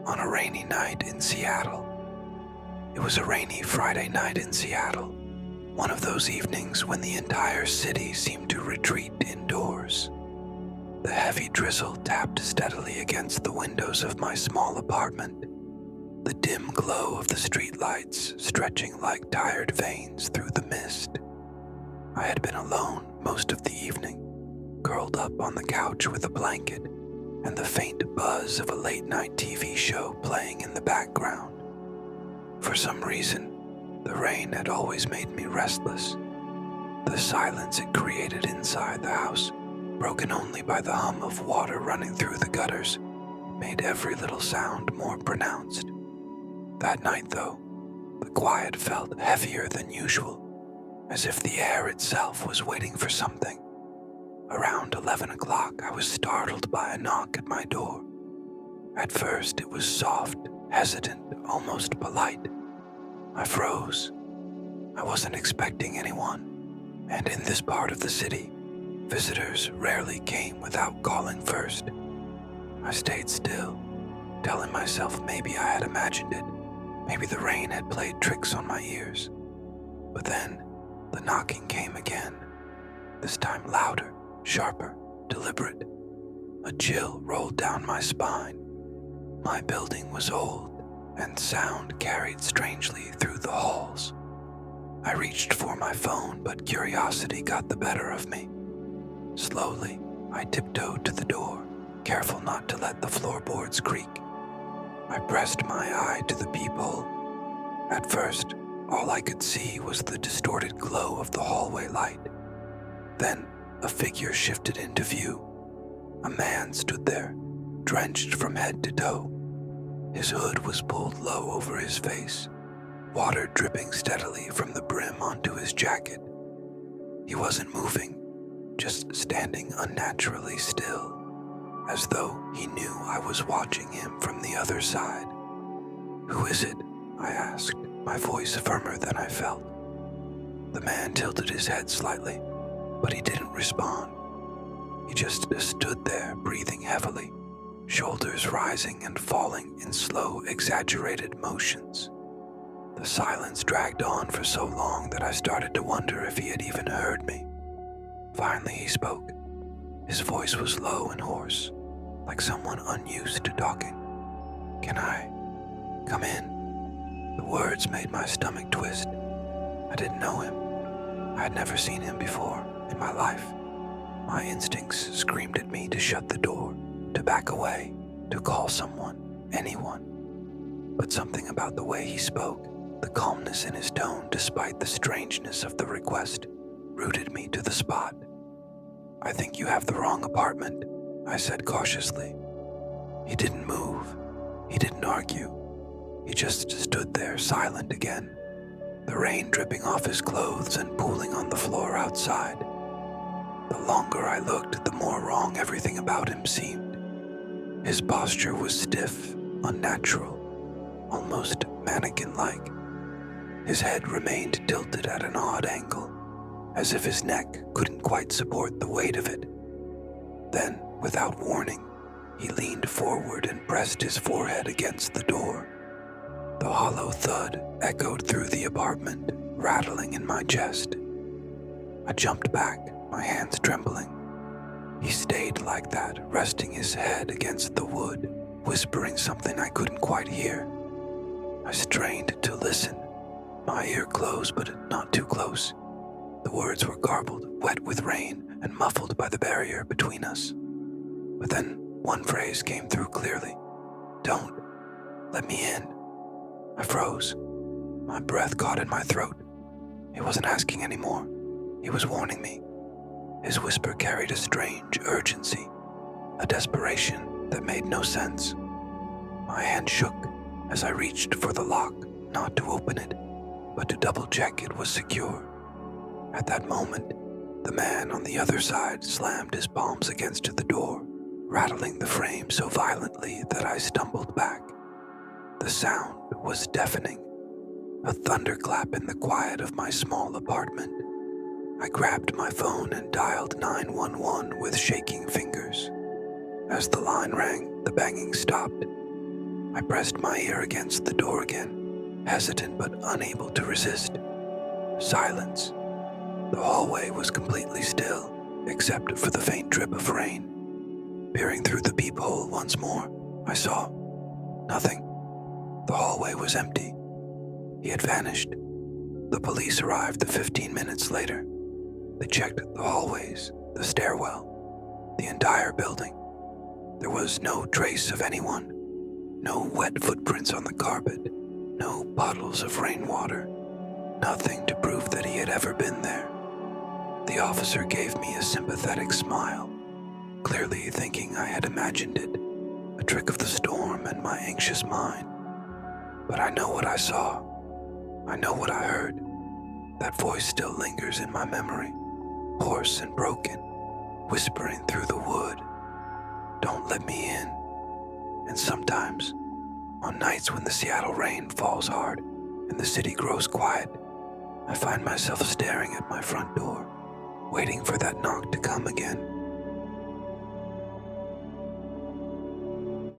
on a rainy night in Seattle. It was a rainy Friday night in Seattle, one of those evenings when the entire city seemed to retreat indoors. The heavy drizzle tapped steadily against the windows of my small apartment, the dim glow of the streetlights stretching like tired veins through the mist. I had been alone most of the evening, curled up on the couch with a blanket and the faint buzz of a late-night TV show playing in the background. For some reason, the rain had always made me restless. The silence it created inside the house, broken only by the hum of water running through the gutters, made every little sound more pronounced. That night, though, the quiet felt heavier than usual, as if the air itself was waiting for something. Around 11 o'clock, I was startled by a knock at my door. At first, it was soft, hesitant, almost polite. I froze. I wasn't expecting anyone, and in this part of the city, visitors rarely came without calling first. I stayed still, telling myself maybe I had imagined it. Maybe the rain had played tricks on my ears. But then, the knocking came again, this time louder, sharper, deliberate. A chill rolled down my spine. My building was old, and sound carried strangely through the halls. I reached for my phone, but curiosity got the better of me. Slowly, I tiptoed to the door, careful not to let the floorboards creak. I pressed my eye to the peephole. At first, all I could see was the distorted glow of the hallway light. Then, a figure shifted into view. A man stood there, drenched from head to toe. His hood was pulled low over his face, water dripping steadily from the brim onto his jacket. He wasn't moving, just standing unnaturally still, as though he knew I was watching him from the other side. "Who is it?" I asked, my voice firmer than I felt. The man tilted his head slightly, but he didn't respond. He just stood there, breathing heavily, shoulders rising and falling in slow, exaggerated motions. The silence dragged on for so long that I started to wonder if he had even heard me. Finally, he spoke. His voice was low and hoarse, like someone unused to talking. "Can I come in?" The words made my stomach twist. I didn't know him. I had never seen him before in my life. My instincts screamed at me to shut the door, to back away, to call someone, anyone. But something about the way he spoke, the calmness in his tone despite the strangeness of the request, rooted me to the spot. "I think you have the wrong apartment," I said cautiously. He didn't move. He didn't argue. He just stood there silent again, the rain dripping off his clothes and pooling on the floor outside. The longer I looked, the more wrong everything about him seemed. His posture was stiff, unnatural, almost mannequin-like. His head remained tilted at an odd angle, as if his neck couldn't quite support the weight of it. Then, without warning, he leaned forward and pressed his forehead against the door. The hollow thud echoed through the apartment, rattling in my chest. I jumped back, my hands trembling. He stayed like that, resting his head against the wood, whispering something I couldn't quite hear. I strained to listen, my ear closed but not too close. The words were garbled, wet with rain, and muffled by the barrier between us. But then one phrase came through clearly. "Don't. Let me in." I froze. My breath caught in my throat. He wasn't asking anymore. He was warning me. His whisper carried a strange urgency, a desperation that made no sense. My hand shook as I reached for the lock, not to open it, but to double-check it was secure. At that moment, the man on the other side slammed his palms against the door, rattling the frame so violently that I stumbled back. The sound was deafening, a thunderclap in the quiet of my small apartment. I grabbed my phone and dialed 911 with shaking fingers. As the line rang, the banging stopped. I pressed my ear against the door again, hesitant but unable to resist. Silence. The hallway was completely still, except for the faint drip of rain. Peering through the peephole once more, I saw nothing. The hallway was empty. He had vanished. The police arrived 15 minutes later. They checked the hallways, the stairwell, the entire building. There was no trace of anyone, no wet footprints on the carpet, no bottles of rainwater, nothing to prove that he had ever been there. The officer gave me a sympathetic smile, clearly thinking I had imagined it, a trick of the storm and my anxious mind. But I know what I saw. I know what I heard. That voice still lingers in my memory, hoarse and broken, whispering through the wood, "Don't let me in." And sometimes, on nights when the Seattle rain falls hard and the city grows quiet, I find myself staring at my front door, waiting for that knock to come again.